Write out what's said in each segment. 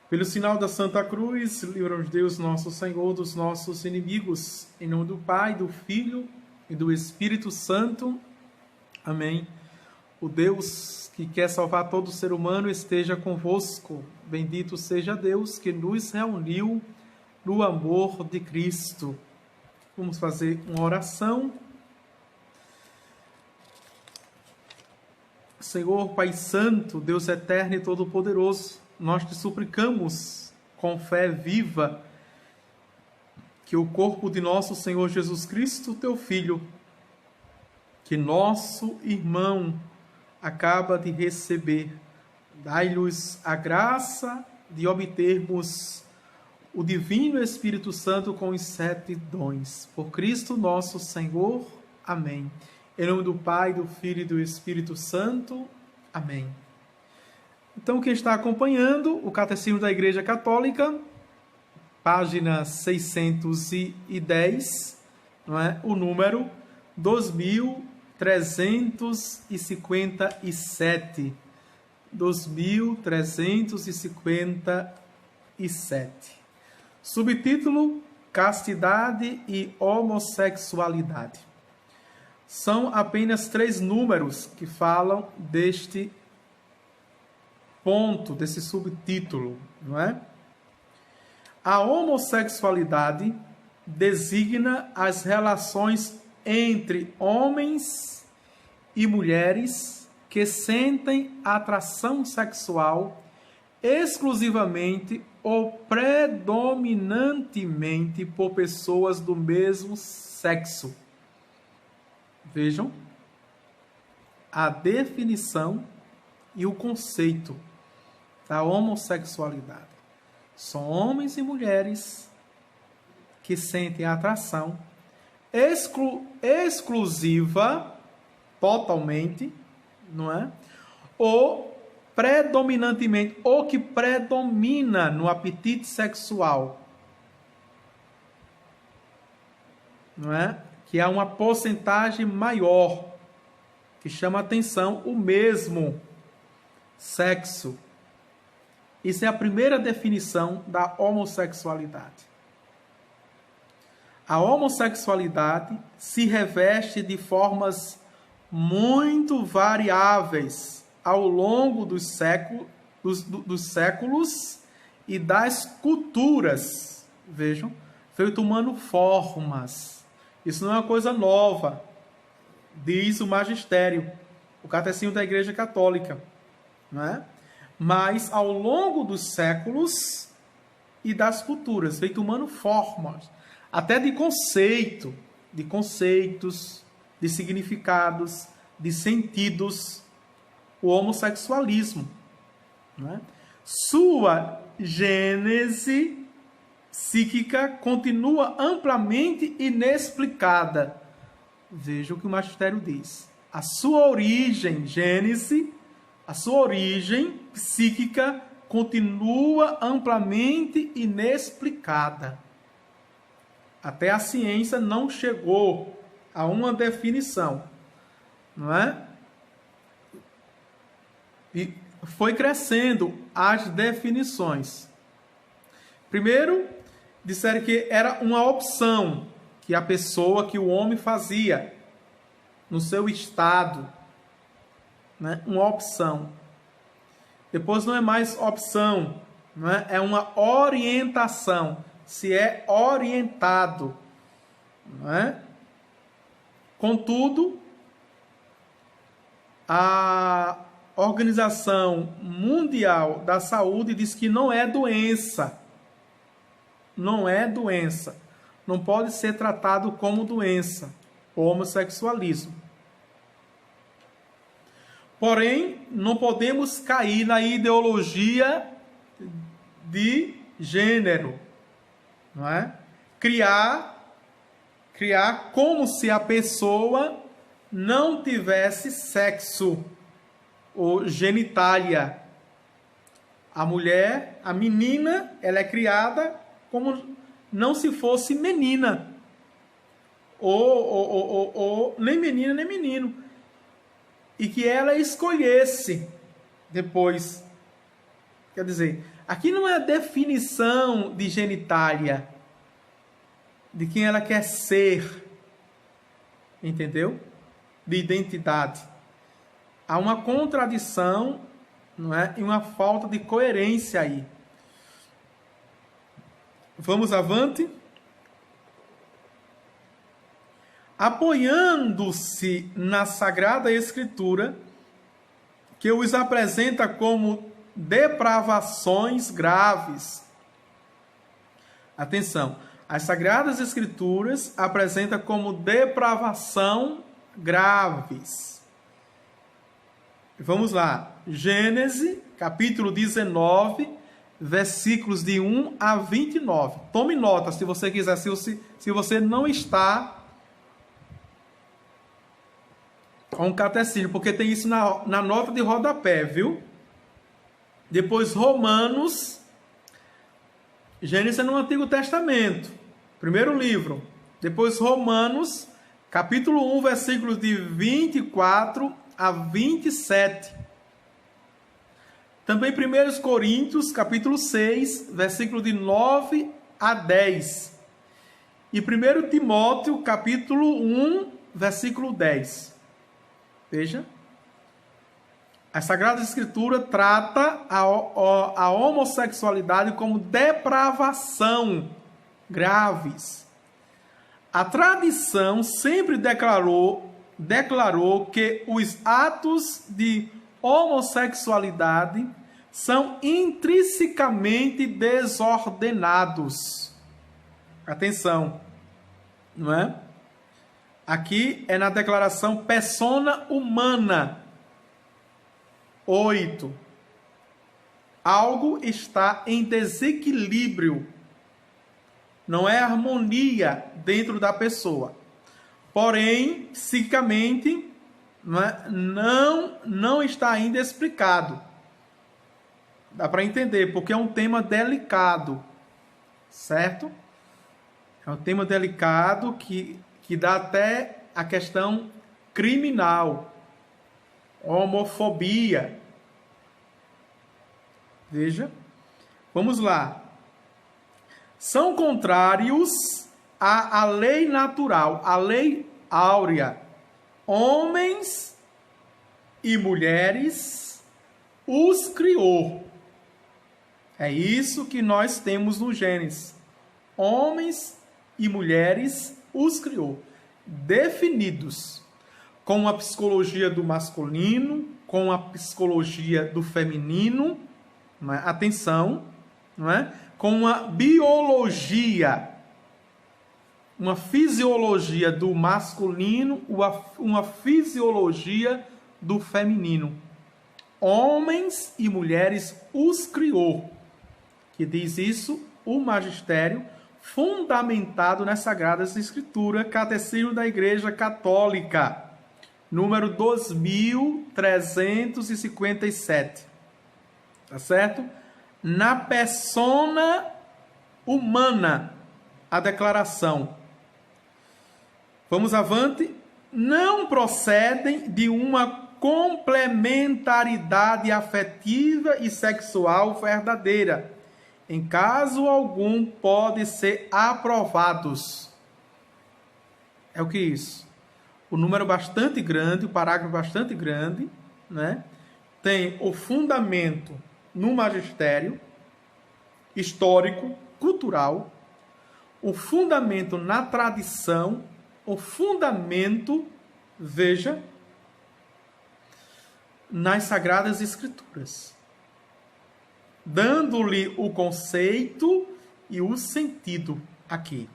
Pelo sinal da Santa Cruz, livra-nos Deus, nosso Senhor, dos nossos inimigos. Em nome do Pai, do Filho e do Espírito Santo. Amém. O Deus que quer salvar todo ser humano esteja convosco. Bendito seja Deus que nos reuniu no amor de Cristo. Vamos fazer uma oração. Senhor, Pai Santo, Deus eterno e todo-poderoso, nós te suplicamos com fé viva que o corpo de nosso Senhor Jesus Cristo, teu Filho, que nosso irmão acaba de receber, dai-lhes a graça de obtermos o Divino Espírito Santo com os 7 dons. Por Cristo nosso Senhor. Amém. Em nome do Pai, do Filho e do Espírito Santo. Amém. Então, quem está acompanhando o Catecismo da Igreja Católica, página 610, não é? O número 2357. 2357. Subtítulo: Castidade e homossexualidade. São apenas 3 números que falam deste ponto, desse subtítulo, não é? A homossexualidade designa as relações entre homens e mulheres que sentem atração sexual exclusivamente ou predominantemente por pessoas do mesmo sexo. Vejam a definição e o conceito da homossexualidade. São homens e mulheres que sentem atração exclusiva, totalmente, não é? Ou predominantemente, ou que predomina no apetite sexual, não é? Que há uma porcentagem maior que chama a atenção o mesmo sexo. Isso é a primeira definição da homossexualidade. A homossexualidade se reveste de formas muito variáveis ao longo dos séculos e das culturas. Vejam, foi tomando formas. Isso não é uma coisa nova, diz o magistério, o Catecismo da Igreja Católica, não é? Mas ao longo dos séculos e das culturas, veio tomando formas, até de conceito, de conceitos, de significados, de sentidos, o homossexualismo, não é? Sua gênese psíquica continua amplamente inexplicada. Veja o que o magistério diz. A sua origem, gênese, a sua origem psíquica continua amplamente inexplicada. Até a ciência não chegou a uma definição, não é? E foi crescendo as definições. Primeiro, disseram que era uma opção que a pessoa, que o homem fazia no seu estado, né? Uma opção. Depois não é mais opção, não é? É uma orientação. Se é orientado, não é? Contudo, a Organização Mundial da Saúde diz que não é doença. Não é doença. Não pode ser tratado como doença, o homossexualismo. Porém, não podemos cair na ideologia de gênero, não é? Criar como se a pessoa não tivesse sexo ou genitália. A mulher, a menina, ela é criada como não se fosse menina. Ou nem menina nem menino. E que ela escolhesse depois. Quer dizer, Aqui não é definição de genitália, de quem ela quer ser, entendeu? De identidade. Há uma contradição, não é? E uma falta de coerência aí. Vamos avante. Apoiando-se na Sagrada Escritura, que os apresenta como depravações graves. Atenção, as Sagradas Escrituras apresentam como depravação graves. Vamos lá. Gênesis, capítulo 19, versículos de 1 a 29. Tome nota, se você quiser, se você não está com o catecismo, porque tem isso na nota de rodapé, viu? Depois Romanos, Gênesis é no Antigo Testamento, primeiro livro. Depois Romanos, capítulo 1, versículos de 24 a 27. Também 1 Coríntios, capítulo 6, versículo de 9 a 10. E 1 Timóteo, capítulo 1, versículo 10. Veja. A Sagrada Escritura trata a homossexualidade como depravação graves. A tradição sempre declarou que os atos de homossexualidade são intrinsecamente desordenados. Atenção, não é? Aqui é na declaração persona humana. 8. Algo está em desequilíbrio. Não é harmonia dentro da pessoa. Porém, psiquicamente, não está ainda explicado. Dá para entender, porque é um tema delicado. Certo? É um tema delicado que dá até a questão criminal. Homofobia. Veja. Vamos lá. São contrários à lei natural, à lei áurea. Homens e mulheres os criou. É isso que nós temos no Gênesis. Homens e mulheres os criou. Definidos com a psicologia do masculino, com a psicologia do feminino, não é? Atenção, não é? Com a biologia, uma fisiologia do masculino, uma fisiologia do feminino. Homens e mulheres os criou. Que diz isso o magistério, fundamentado nas Sagradas Escrituras, Catecismo da Igreja Católica, número 2357. Tá certo? Na persona humana, a declaração. Vamos avante. Não procedem de uma complementaridade afetiva e sexual verdadeira. Em caso algum, podem ser aprovados. É o que é isso? O número bastante grande, o parágrafo bastante grande, né? Tem o fundamento no magistério histórico, cultural, o fundamento na tradição, o fundamento, veja, nas Sagradas Escrituras, dando-lhe o conceito e o sentido aqui.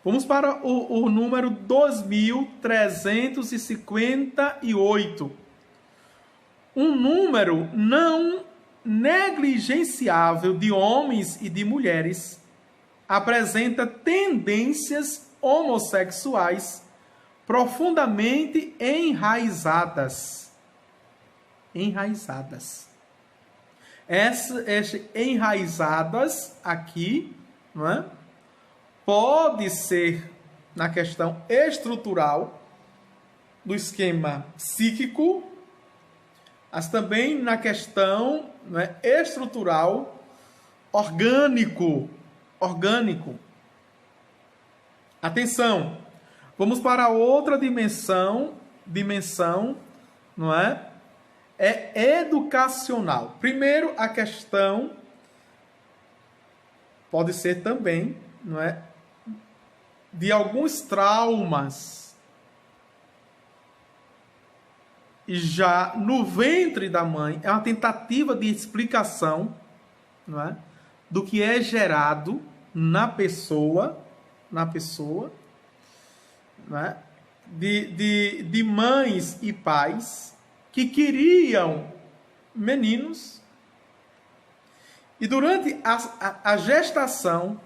Vamos para o número 2358. Um número não negligenciável de homens e de mulheres apresenta tendências homossexuais profundamente enraizadas. Essas enraizadas aqui, não é? Pode ser na questão estrutural do esquema psíquico, mas também na questão, não é, estrutural orgânico. Orgânico. Atenção, vamos para outra dimensão, não é? É educacional. Primeiro, a questão pode ser também, não é, de alguns traumas já no ventre da mãe. É uma tentativa de explicação, não é, do que é gerado na pessoa, não é, de mães e pais que queriam meninos, e durante a gestação,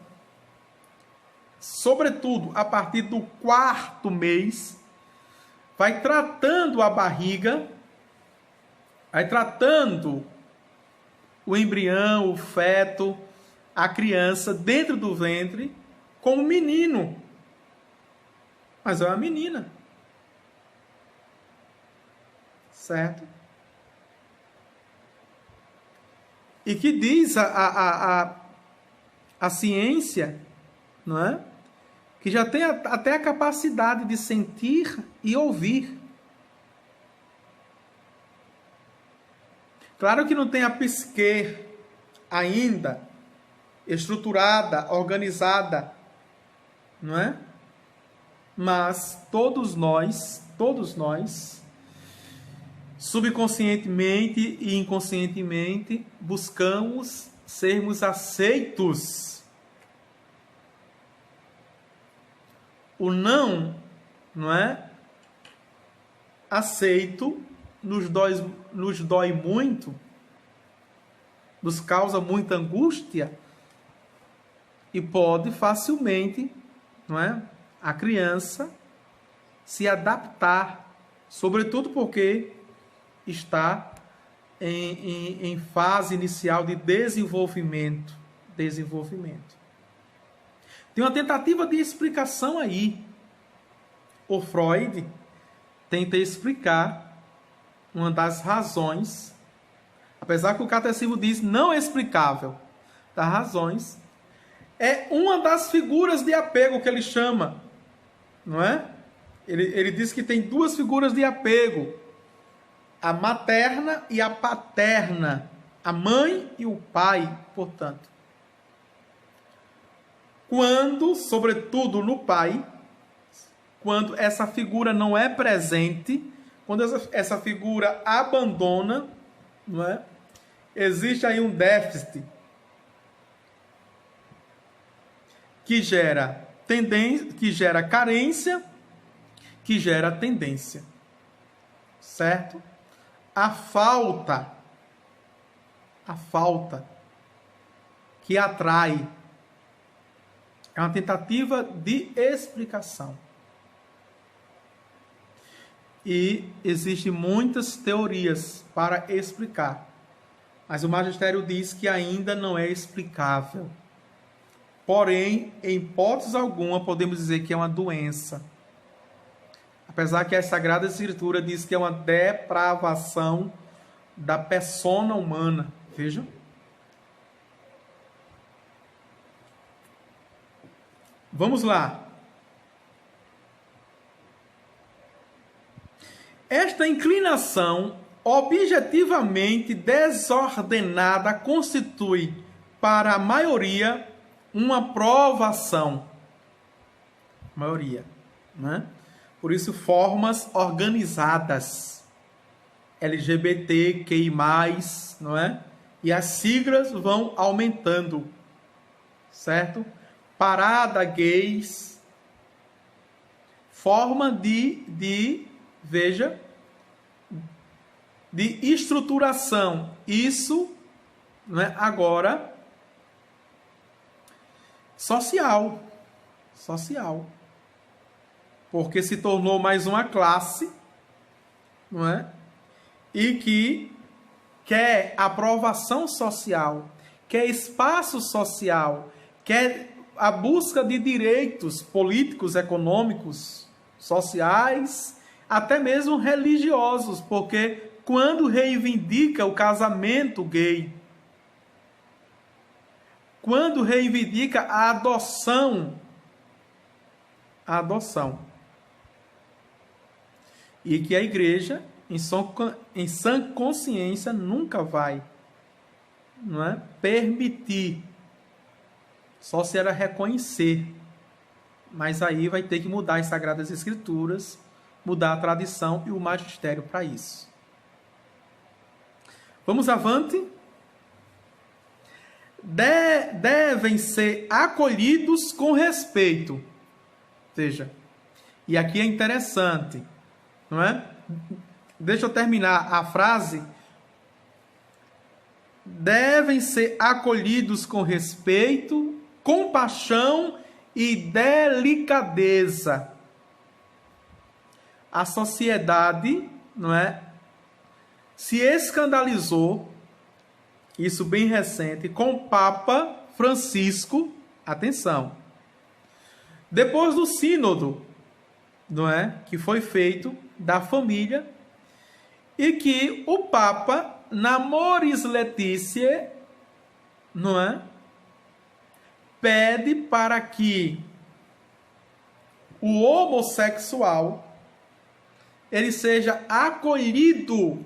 sobretudo a partir do 4º mês, vai tratando a barriga, vai tratando o embrião, o feto, a criança dentro do ventre como menino, mas é uma menina. Certo? E que diz a ciência, não é? Que já tem até a capacidade de sentir e ouvir. Claro que não tem a psique ainda estruturada, organizada, não é? Mas todos nós, subconscientemente e inconscientemente, buscamos sermos aceitos. O não é? Aceito nos dói muito, nos causa muita angústia e pode facilmente, não é, a criança se adaptar, sobretudo porque está em fase inicial de desenvolvimento. Tem uma tentativa de explicação aí. O Freud tenta explicar uma das razões, apesar que o catecismo diz não explicável, das razões, é uma das figuras de apego que ele chama, não é? Ele diz que tem 2 figuras de apego, a materna e a paterna, a mãe e o pai, portanto. Quando, sobretudo no pai, quando essa figura não é presente, quando essa figura abandona, não é? Existe aí um déficit que gera carência, que gera tendência. Certo? A falta que atrai. É uma tentativa de explicação. E existem muitas teorias para explicar. Mas o magistério diz que ainda não é explicável. Porém, em hipótese alguma, podemos dizer que é uma doença. Apesar que a Sagrada Escritura diz que é uma depravação da persona humana. Vejam. Vamos lá. Esta inclinação objetivamente desordenada constitui, para a maioria, uma provação. Maioria, né? Por isso, formas organizadas, LGBTQI+, não é? E as siglas vão aumentando, certo? Parada gays, forma veja, de estruturação. Isso, não é? Agora, social. Porque se tornou mais uma classe, não é? E que quer aprovação social, quer espaço social, quer a busca de direitos políticos, econômicos, sociais, até mesmo religiosos, porque quando reivindica o casamento gay, quando reivindica a adoção. A adoção. E que a igreja, em sã consciência, nunca vai, não é, permitir. Só se ela reconhecer. Mas aí vai ter que mudar as Sagradas Escrituras, mudar a tradição e o magistério para isso. Vamos avante. Devem ser acolhidos com respeito. Veja, e aqui é interessante, não é? Deixa eu terminar a frase. Devem ser acolhidos com respeito, compaixão e delicadeza. A sociedade, não é, se escandalizou, isso bem recente, com o Papa Francisco, atenção, depois do sínodo, não é, que foi feito da família, e que o Papa, na Amoris Laetitia, não é, pede para que o homossexual ele seja acolhido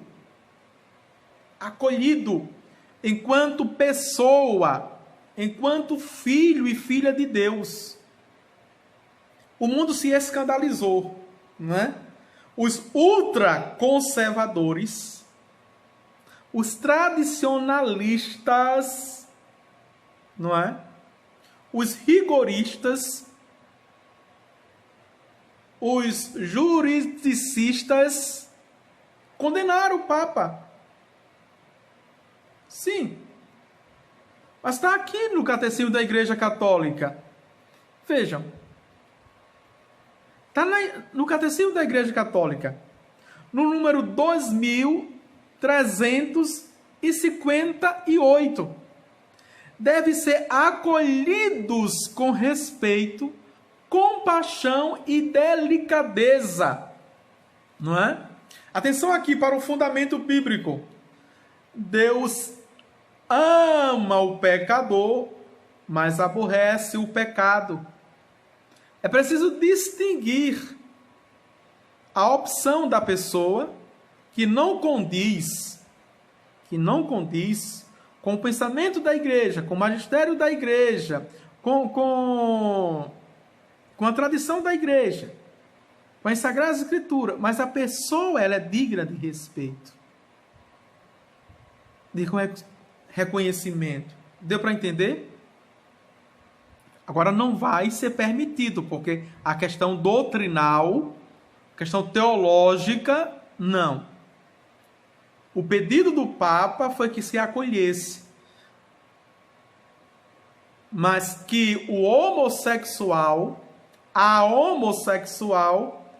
enquanto pessoa, enquanto filho e filha de Deus. O mundo se escandalizou, não é? Os ultraconservadores, os tradicionalistas, não é? Os rigoristas, os juridicistas condenaram o Papa. Sim. Mas está aqui no Catecismo da Igreja Católica. Vejam. Está no Catecismo da Igreja Católica, no número 2358. Deve ser acolhidos com respeito, compaixão e delicadeza. Não é? Atenção aqui para o fundamento bíblico. Deus ama o pecador, mas aborrece o pecado. É preciso distinguir a opção da pessoa que não condiz com o pensamento da igreja, com o magistério da igreja, com a tradição da igreja, com as Sagradas Escrituras, mas a pessoa ela é digna de respeito, de reconhecimento. Deu para entender? Agora não vai ser permitido, porque a questão doutrinal, a questão teológica, não. O pedido do Papa foi que se acolhesse, mas que o homossexual, a homossexual,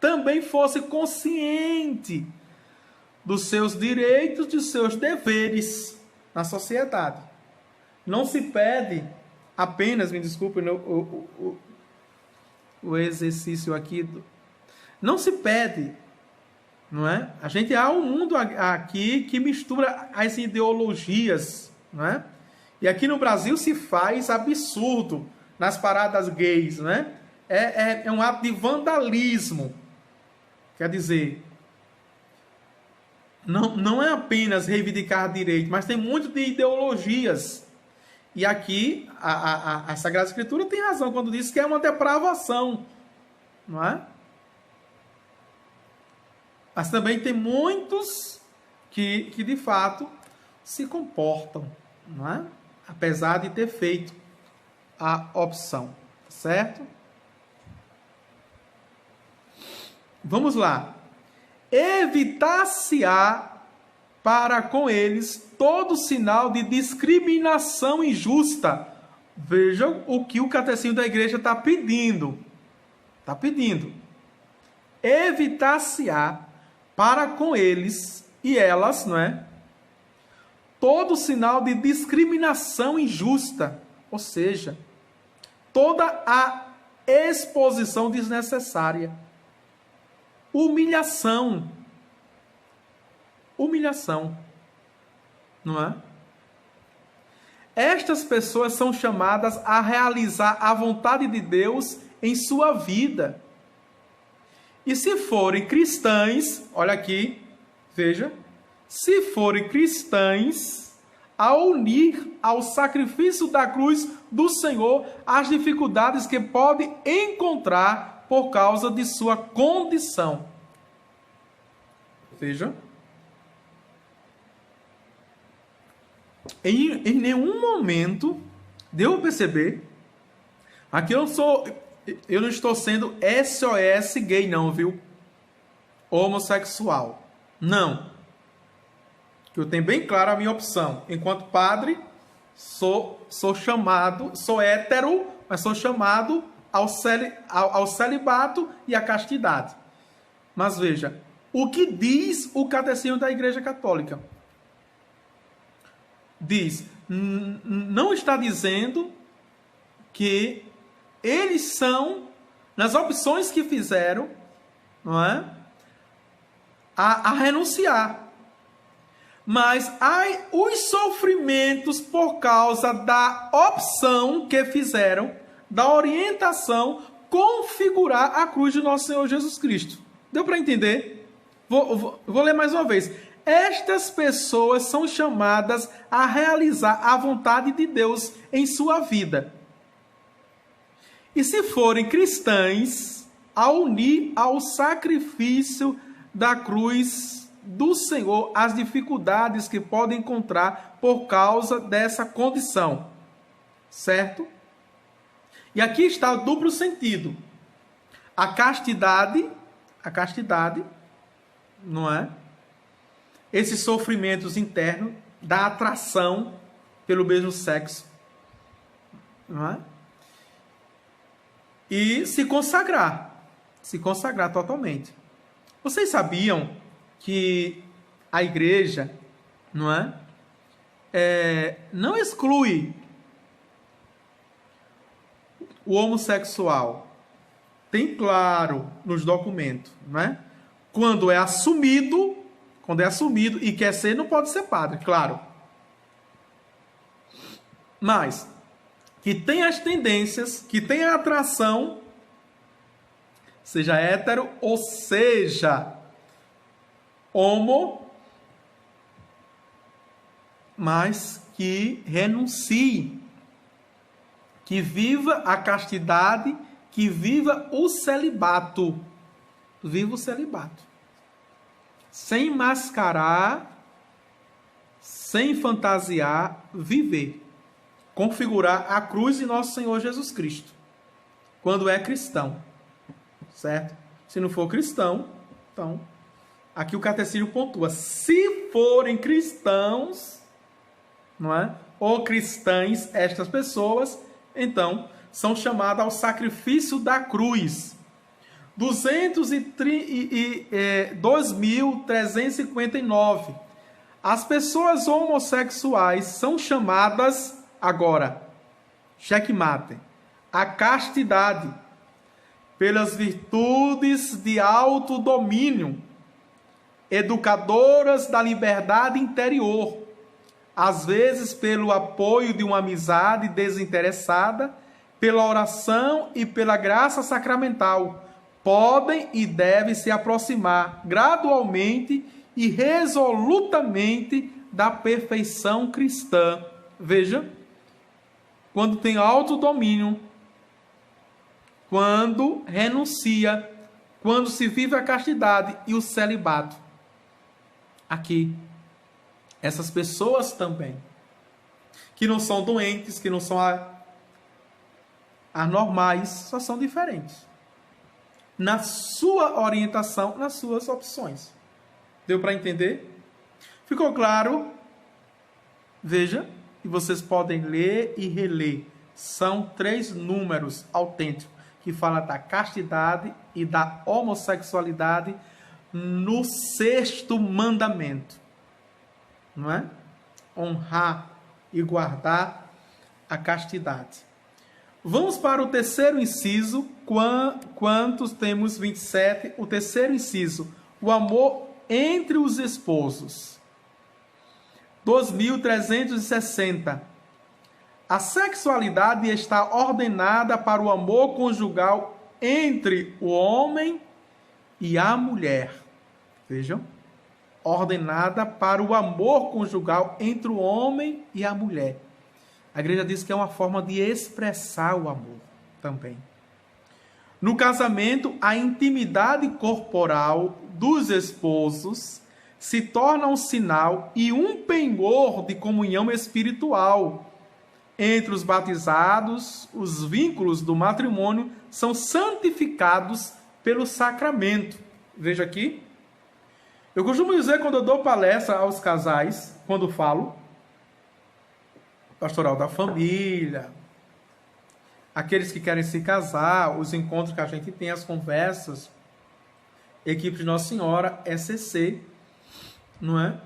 também fosse consciente dos seus direitos e dos seus deveres na sociedade. Não se pede apenas, me desculpe, o exercício aqui, não se pede, não é? A gente há um mundo aqui que mistura as ideologias, não é? E aqui no Brasil se faz absurdo nas paradas gays, não é? É um ato de vandalismo. Quer dizer, não é apenas reivindicar direito, mas tem muito de ideologias. E aqui a Sagrada Escritura tem razão quando diz que é uma depravação, não é? Mas também tem muitos que de fato se comportam, não é? Apesar de ter feito a opção, certo? Vamos lá. Evitar-se-á para com eles todo sinal de discriminação injusta. Vejam o que o Catecismo da Igreja está pedindo. Está pedindo. Evitar-se-á para com eles e elas, não é? Todo sinal de discriminação injusta. Ou seja, toda a exposição desnecessária. Humilhação, não é? estas pessoas são chamadas a realizar a vontade de Deus em sua vida. E se forem cristãs, olha aqui, veja, se forem cristãs, a unir ao sacrifício da cruz do Senhor as dificuldades que podem encontrar por causa de sua condição. Veja. Em nenhum momento deu a perceber. Aqui eu não estou sendo SOS gay, não, viu? Homossexual. Não. Eu tenho bem claro a minha opção. Enquanto padre, sou chamado, sou hétero, mas sou chamado ao celibato e à castidade. Mas veja, o que diz o Catecismo da Igreja Católica? Diz, não está dizendo que eles são, nas opções que fizeram, não é? A renunciar. Mas os sofrimentos por causa da opção que fizeram, da orientação, configurar a cruz de nosso Senhor Jesus Cristo. Deu para entender? Vou ler mais uma vez. Estas pessoas são chamadas a realizar a vontade de Deus em sua vida. E se forem cristãs, a unir ao sacrifício da cruz do Senhor as dificuldades que podem encontrar por causa dessa condição. Certo? E aqui está o duplo sentido. A castidade, não é? Esses sofrimentos internos da atração pelo mesmo sexo, não é? E se consagrar totalmente. Vocês sabiam que a igreja, não é? Não exclui o homossexual. Tem claro nos documentos, não é? Quando é assumido e quer ser, não pode ser padre, claro. Mas que tem as tendências, que tem a atração, seja hétero ou seja homo, mas que renuncie, que viva a castidade, que viva o celibato. Viva o celibato. Sem mascarar, sem fantasiar, viver. Configurar a cruz de nosso Senhor Jesus Cristo. Quando é cristão. Certo? Se não for cristão, então, aqui o catecismo pontua. Se forem cristãos, não é? Ou cristãs, estas pessoas, então, são chamadas ao sacrifício da cruz. 2.359. As pessoas homossexuais são chamadas, agora, checkmate, a castidade, pelas virtudes de autodomínio, educadoras da liberdade interior, às vezes pelo apoio de uma amizade desinteressada, pela oração e pela graça sacramental, podem e devem se aproximar gradualmente e resolutamente da perfeição cristã. Veja, quando tem autodomínio, quando renuncia, quando se vive a castidade e o celibato. Aqui, essas pessoas também, que não são doentes, que não são anormais, só são diferentes. Na sua orientação, nas suas opções. Deu para entender? Ficou claro? Veja, e vocês podem ler e reler. São 3 números autênticos que falam da castidade e da homossexualidade no 6º mandamento. Não é? Honrar e guardar a castidade. Vamos para o 3º inciso. Quantos temos? 27. O 3º inciso. O amor entre os esposos. 2.360. A sexualidade está ordenada para o amor conjugal entre o homem e a mulher. Vejam, ordenada para o amor conjugal entre o homem e a mulher. A igreja diz que é uma forma de expressar o amor também. No casamento, a intimidade corporal dos esposos se torna um sinal e um penhor de comunhão espiritual. Entre os batizados, os vínculos do matrimônio são santificados pelo sacramento. Veja aqui. Eu costumo dizer, quando eu dou palestra aos casais, quando falo, pastoral da família, aqueles que querem se casar, os encontros que a gente tem, as conversas, equipe de Nossa Senhora, ECC, não é?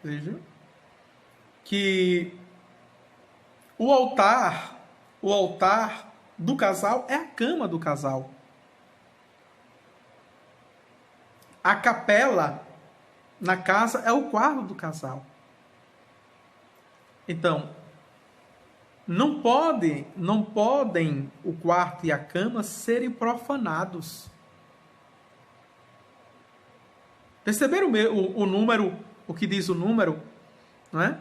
Veja. Que o altar do casal é a cama do casal. A capela na casa é o quarto do casal. Então, não podem o quarto e a cama serem profanados. Perceberam o número, o que diz o número? Não é?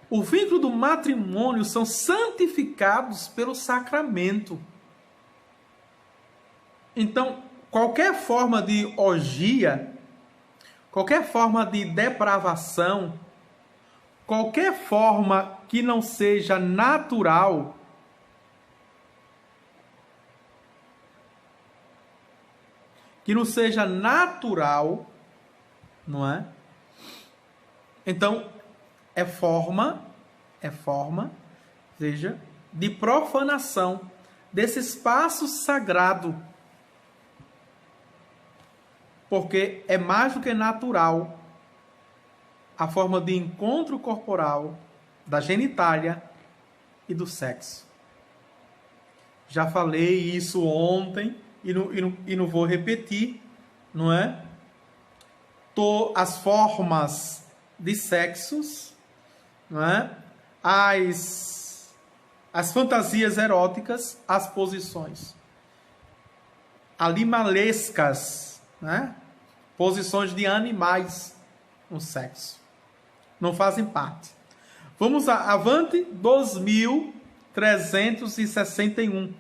O vínculo do matrimônio são santificados pelo sacramento. Então, qualquer forma de orgia, qualquer forma de depravação, qualquer forma que não seja natural, não é? Então, é forma, veja, de profanação desse espaço sagrado. Porque é mais do que natural a forma de encontro corporal da genitália e do sexo. Já falei isso ontem e não vou repetir, não é? As formas de sexos, não é? As fantasias eróticas, as posições animalescas, né? Posições de animais no sexo. Não fazem parte. Vamos avante 2361.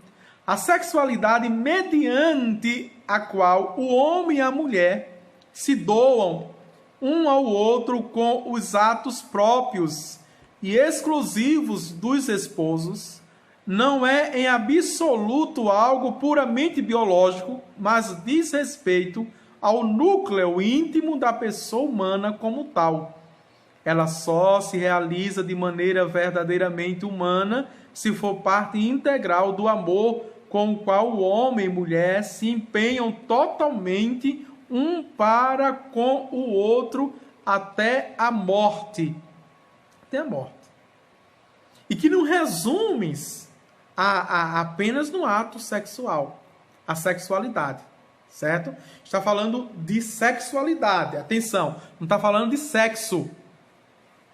A sexualidade mediante a qual o homem e a mulher se doam um ao outro com os atos próprios e exclusivos dos esposos, não é em absoluto algo puramente biológico, mas diz respeito ao núcleo íntimo da pessoa humana como tal. Ela só se realiza de maneira verdadeiramente humana se for parte integral do amor com o qual o homem e mulher se empenham totalmente um para com o outro até a morte. Até a morte. E que não resumes apenas no ato sexual, a sexualidade, certo? Está falando de sexualidade, atenção, não está falando de sexo,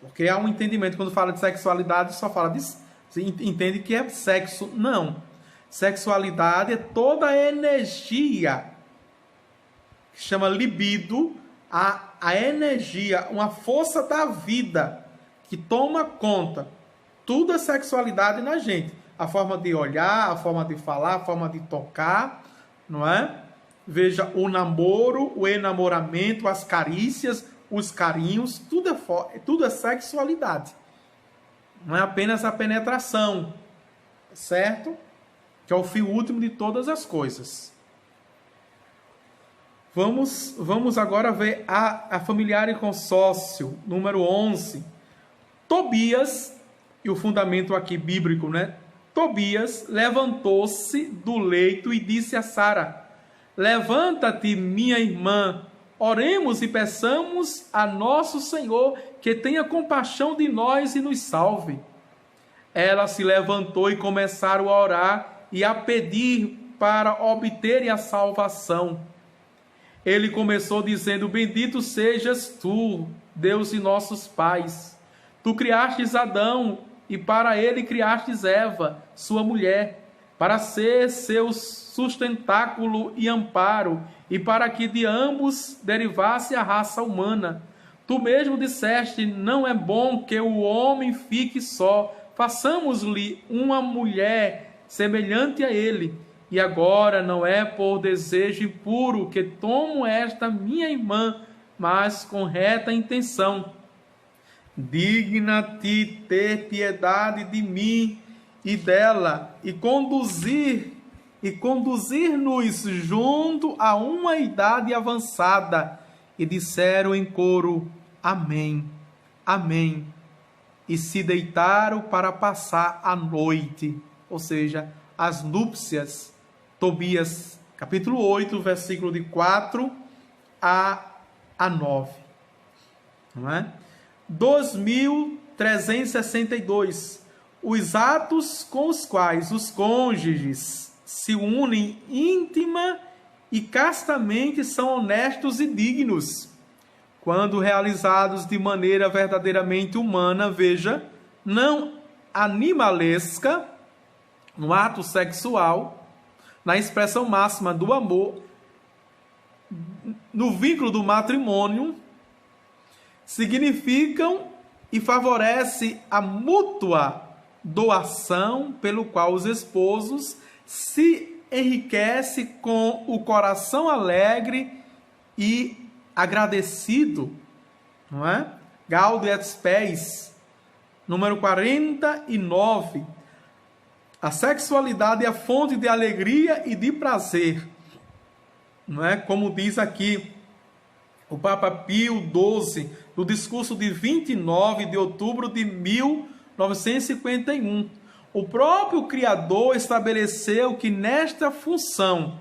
porque há um entendimento, quando fala de sexualidade, só fala de, você entende que é sexo, não. Sexualidade é toda a energia, que chama libido, a energia, uma força da vida, que toma conta, tudo é sexualidade na gente. A forma de olhar, a forma de falar, a forma de tocar, não é? Veja, o namoro, o enamoramento, as carícias, os carinhos, tudo é sexualidade. Não é apenas a penetração, certo? Que é o fim último de todas as coisas. Vamos agora ver a familiar e consórcio, número 11. Tobias, e o fundamento aqui bíblico, né? Tobias levantou-se do leito e disse a Sara: levanta-te, minha irmã, oremos e peçamos a nosso Senhor que tenha compaixão de nós e nos salve. Ela se levantou e começaram a orar e a pedir para obterem a salvação. Ele começou dizendo: bendito sejas tu, Deus de nossos pais. Tu criastes Adão e para ele criastes Eva, sua mulher, para ser seu sustentáculo e amparo, e para que de ambos derivasse a raça humana. Tu mesmo disseste: não é bom que o homem fique só, façamos-lhe uma mulher semelhante a ele. E agora não é por desejo impuro que tomo esta minha irmã, mas com reta intenção. Digna-te ter piedade de mim e dela, e conduzir-nos junto a uma idade avançada. E disseram em coro: Amém, Amém. E se deitaram para passar a noite, ou seja, as núpcias. Tobias, capítulo 8, versículo de 4 a 9. Não é? 2362. Os atos com os quais os cônjuges se unem íntima e castamente são honestos e dignos, quando realizados de maneira verdadeiramente humana, veja, não animalesca, no ato sexual, na expressão máxima do amor, no vínculo do matrimônio, significam e favorece a mútua doação, pelo qual os esposos se enriquecem com o coração alegre e agradecido, não é? Gaudium et Spes, número 49. A sexualidade é a fonte de alegria e de prazer, não é? Como diz aqui o Papa Pio XII, no discurso de 29 de outubro de 1951. O próprio Criador estabeleceu que nesta função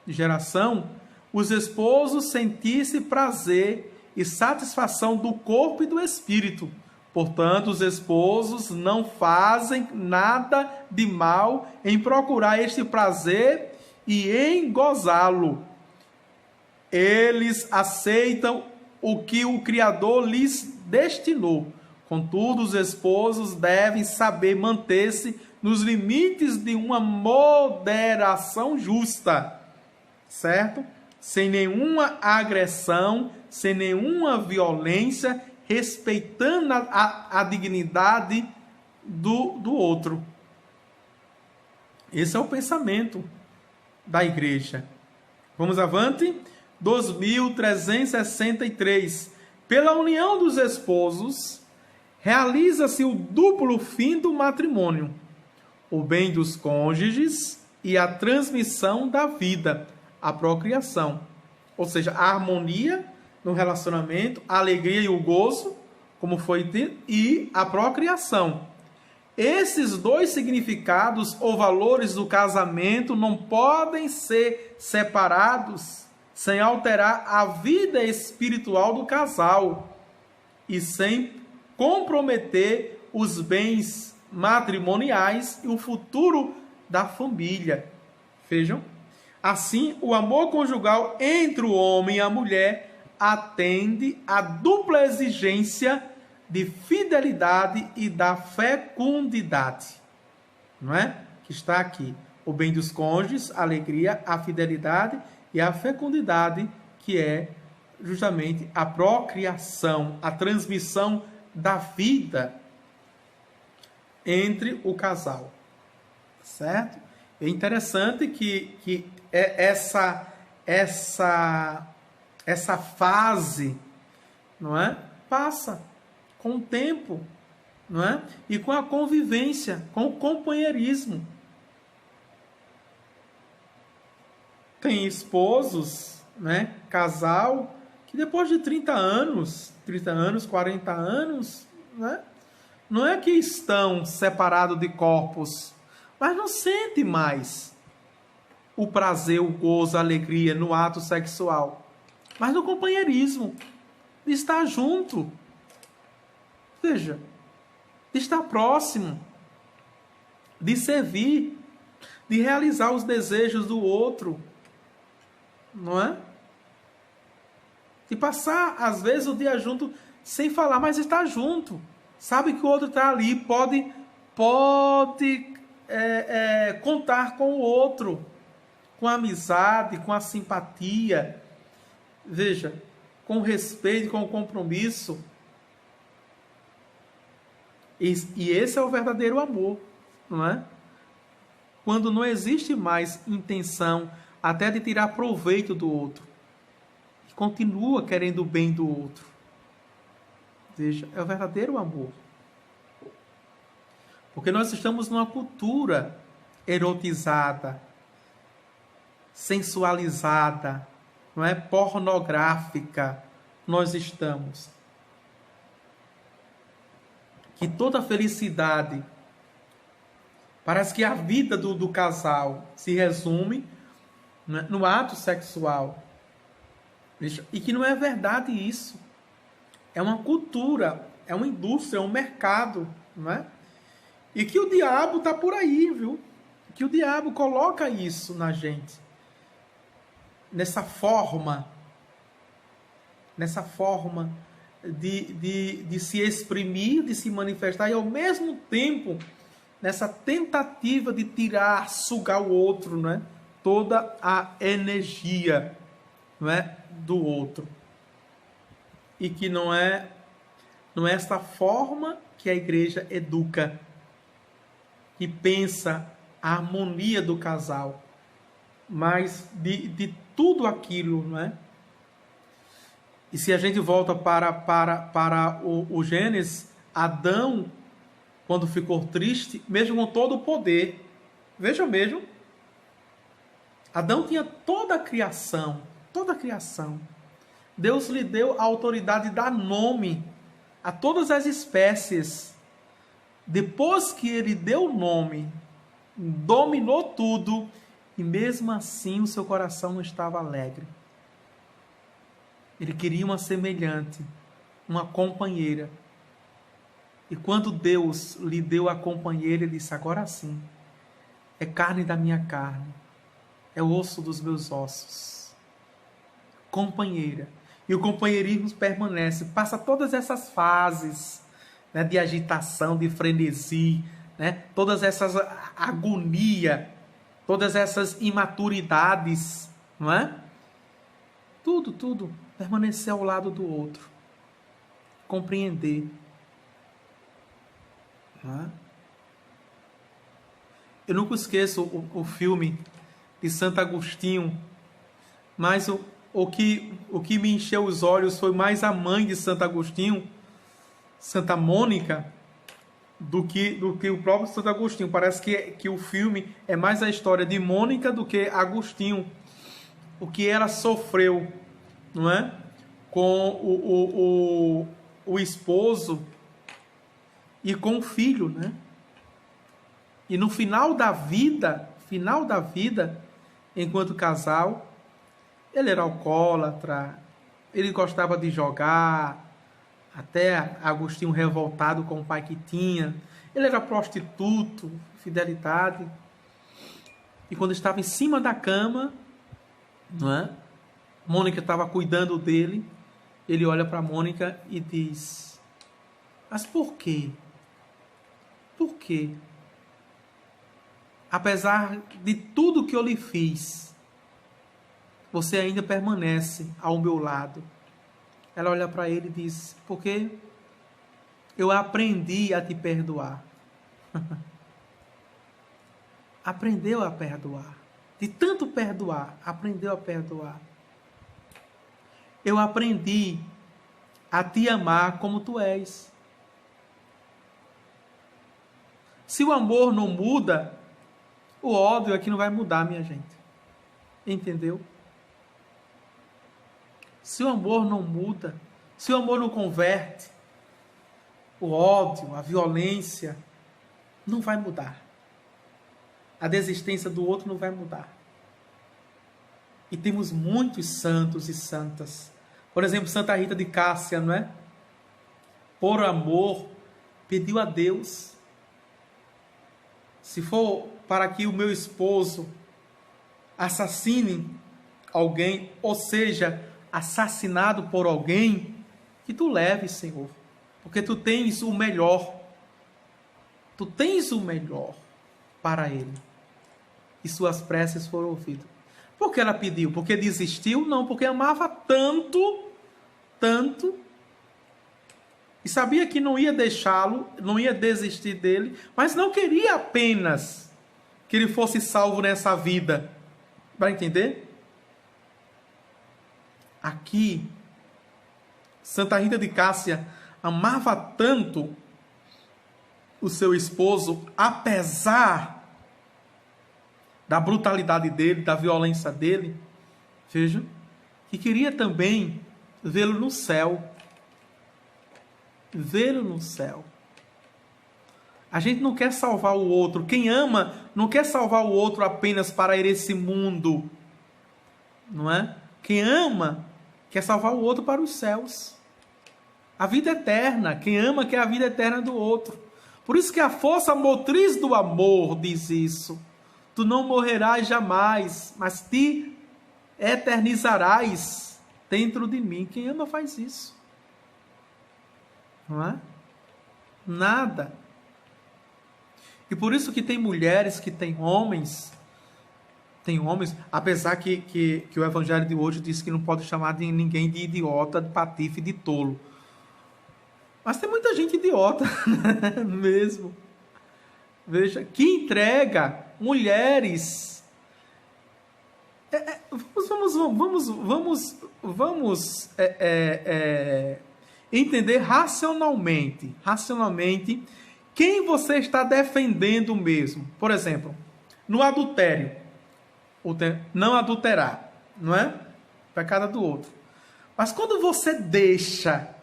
de geração, os esposos sentissem prazer e satisfação do corpo e do espírito. Portanto, os esposos não fazem nada de mal em procurar este prazer e em gozá-lo. Eles aceitam o que o Criador lhes destinou. Contudo, os esposos devem saber manter-se nos limites de uma moderação justa, certo? Sem nenhuma agressão, sem nenhuma violência, respeitando a dignidade do outro. Esse é o pensamento da igreja. Vamos avante? 2363. Pela união dos esposos, realiza-se o duplo fim do matrimônio: o bem dos cônjuges e a transmissão da vida, a procriação. Ou seja, a harmonia no relacionamento, a alegria e o gozo, como foi dito, e a procriação. Esses dois significados ou valores do casamento não podem ser separados sem alterar a vida espiritual do casal e sem comprometer os bens matrimoniais e o futuro da família. Vejam, assim, o amor conjugal entre o homem e a mulher atende à dupla exigência de fidelidade e da fecundidade, não é? Que está aqui, o bem dos cônjuges, a alegria, a fidelidade e a fecundidade, que é justamente a procriação, a transmissão da vida entre o casal, certo? É interessante que essa fase, não é? Passa com o tempo, não é? E com a convivência, com o companheirismo. Tem esposos, né? Casal, que depois de 30 anos, 40 anos, né? Não é que estão separados de corpos, mas não sente mais o prazer, o gozo, a alegria no ato sexual, mas no companheirismo, de estar junto, ou seja, de estar próximo, de servir, de realizar os desejos do outro, não é? De passar, às vezes, o dia junto sem falar, mas estar junto, sabe que o outro está ali, pode contar com o outro, com a amizade, com a simpatia, veja, com o respeito, com o compromisso. E esse é o verdadeiro amor, não é? Quando não existe mais intenção até de tirar proveito do outro, e continua querendo o bem do outro. Veja, é o verdadeiro amor. Porque nós estamos numa cultura erotizada, sensualizada, não é? Pornográfica. Nós estamos. Que toda felicidade, parece que a vida do casal se resume, né, no ato sexual. E que não é verdade isso. É uma cultura, é uma indústria, é um mercado, não é? E que o diabo está por aí, viu? Que o diabo coloca isso na gente. Nessa forma de se exprimir, de se manifestar, e ao mesmo tempo, nessa tentativa de tirar, sugar o outro, né? Toda a energia, não é? Do outro. E que não é essa forma que a igreja educa, que pensa a harmonia do casal, mas de tudo aquilo, não é? E se a gente volta para o Gênesis, Adão, quando ficou triste, mesmo com todo o poder, veja mesmo, Adão tinha toda a criação, Deus lhe deu a autoridade de dar nome a todas as espécies. Depois que ele deu o nome, dominou tudo, e mesmo assim o seu coração não estava alegre. Ele queria uma semelhante, uma companheira. E quando Deus lhe deu a companheira, ele disse: agora sim, é carne da minha carne, é osso dos meus ossos. Companheira. E o companheirismo permanece, passa todas essas fases, né, de agitação, de frenesi, né, todas essas agonia, todas essas imaturidades, não é? Tudo permanecer ao lado do outro, compreender, não é? Eu nunca esqueço o filme de Santo Agostinho, mas o que me encheu os olhos foi mais a mãe de Santo Agostinho, Santa Mônica, do que o próprio Santo Agostinho. Parece que o filme é mais a história de Mônica do que Agostinho, o que ela sofreu, não é? Com o esposo e com o filho, né? E no final da vida, enquanto casal, ele era alcoólatra, ele gostava de jogar, até Agostinho revoltado com o pai que tinha. Ele era prostituto, fidelidade. E quando estava em cima da cama, não é? Mônica estava cuidando dele. Ele olha para Mônica e diz: mas por quê? Por quê? Apesar de tudo que eu lhe fiz, você ainda permanece ao meu lado. Ela olha para ele e diz: porque eu aprendi a te perdoar. Aprendeu a perdoar. De tanto perdoar, aprendeu a perdoar. Eu aprendi a te amar como tu és. Se o amor não muda, o ódio é que não vai mudar, minha gente. Entendeu? Se o amor não muda, se o amor não converte, o ódio, a violência, não vai mudar. A desistência do outro não vai mudar. E temos muitos santos e santas. Por exemplo, Santa Rita de Cássia, não é? Por amor, pediu a Deus: se for para que o meu esposo assassine alguém, ou seja, assassinado por alguém, que tu leves, Senhor. Porque tu tens o melhor. Tu tens o melhor para ele. E suas preces foram ouvidas. Por que ela pediu? Porque desistiu? Não, porque amava tanto, tanto, e sabia que não ia deixá-lo, não ia desistir dele, mas não queria apenas que ele fosse salvo nessa vida. Vai entender? Aqui, Santa Rita de Cássia amava tanto o seu esposo, apesar da brutalidade dele, da violência dele, veja, que queria também vê-lo no céu. Vê-lo no céu. A gente não quer salvar o outro. Quem ama não quer salvar o outro apenas para ir esse mundo. Não é? Quem ama quer salvar o outro para os céus. A vida eterna. Quem ama quer a vida eterna do outro. Por isso que a força motriz do amor diz isso. Tu não morrerás jamais, mas te eternizarás dentro de mim. Quem ama faz isso. Não é? Nada. E por isso que tem mulheres, que tem homens, apesar que o evangelho de hoje diz que não pode chamar de ninguém de idiota, de patife, de tolo. Mas tem muita gente idiota, mesmo. Veja, que entrega mulheres. Vamos entender racionalmente, quem você está defendendo mesmo. Por exemplo, no adultério, não adulterar, não é? Pecado do outro. Mas quando você deixa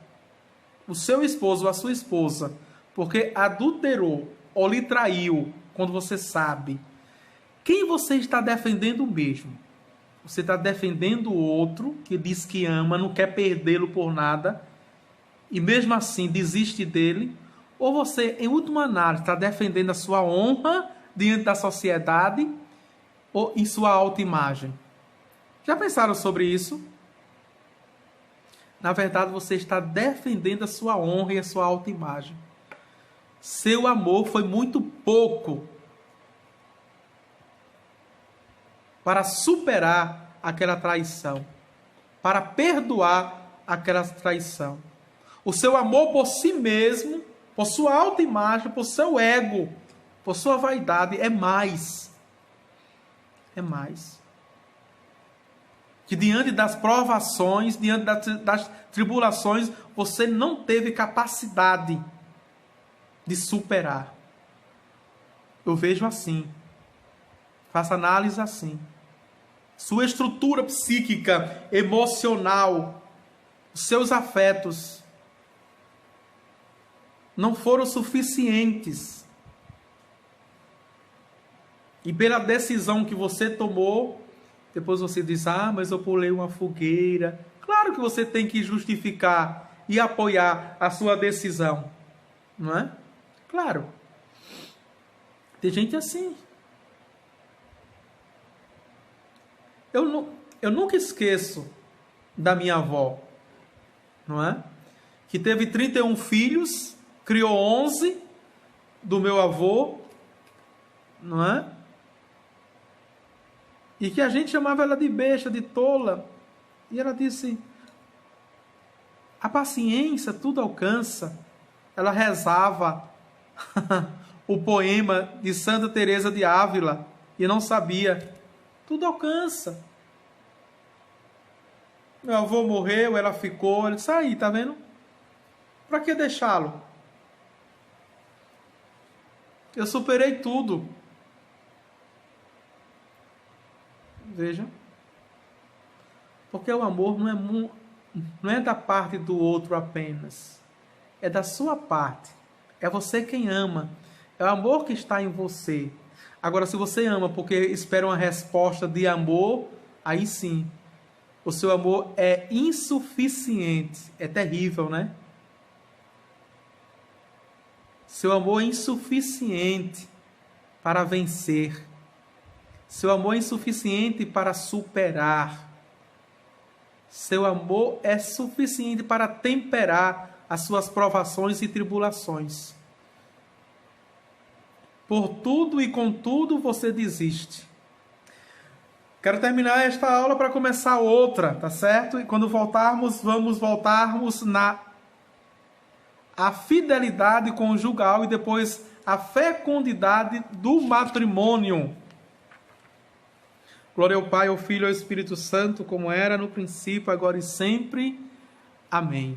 o seu esposo ou a sua esposa porque adulterou ou lhe traiu, quando você sabe, quem você está defendendo mesmo? Você está defendendo o outro que diz que ama, não quer perdê-lo por nada, e mesmo assim desiste dele? Ou você, em última análise, está defendendo a sua honra diante da sociedade ou em sua autoimagem? Já pensaram sobre isso? Na verdade, você está defendendo a sua honra e a sua autoimagem. Seu amor foi muito pouco para superar aquela traição, para perdoar aquela traição. O seu amor por si mesmo, por sua autoimagem, por seu ego, por sua vaidade, é mais. É mais. Que diante das provações, diante das tribulações, você não teve capacidade de superar. Eu vejo assim. Faça análise assim. Sua estrutura psíquica, emocional, os seus afetos não foram suficientes. E pela decisão que você tomou, depois você diz, mas eu pulei uma fogueira. Claro que você tem que justificar e apoiar a sua decisão. Não é? Claro. Tem gente assim. Eu nunca esqueço da minha avó. Não é? Que teve 31 filhos, criou 11 do meu avô. Não é? E que a gente chamava ela de besta, de tola. E ela disse, a paciência tudo alcança. Ela rezava o poema de Santa Teresa de Ávila e não sabia. Tudo alcança. Meu avô morreu, ela ficou. Ele disse, aí, tá vendo? Para que deixá-lo? Eu superei tudo. Veja. Porque o amor não é da parte do outro apenas. É da sua parte. É você quem ama. É o amor que está em você. Agora, se você ama porque espera uma resposta de amor, aí sim. O seu amor é insuficiente. É terrível, né? Seu amor é insuficiente para vencer. Seu amor é insuficiente para superar. Seu amor é suficiente para temperar as suas provações e tribulações. Por tudo e com tudo você desiste. Quero terminar esta aula para começar outra, tá certo? E quando voltarmos, vamos voltarmos na a fidelidade conjugal e depois a fecundidade do matrimônio. Glória ao Pai, ao Filho e ao Espírito Santo, como era no princípio, agora e sempre. Amém.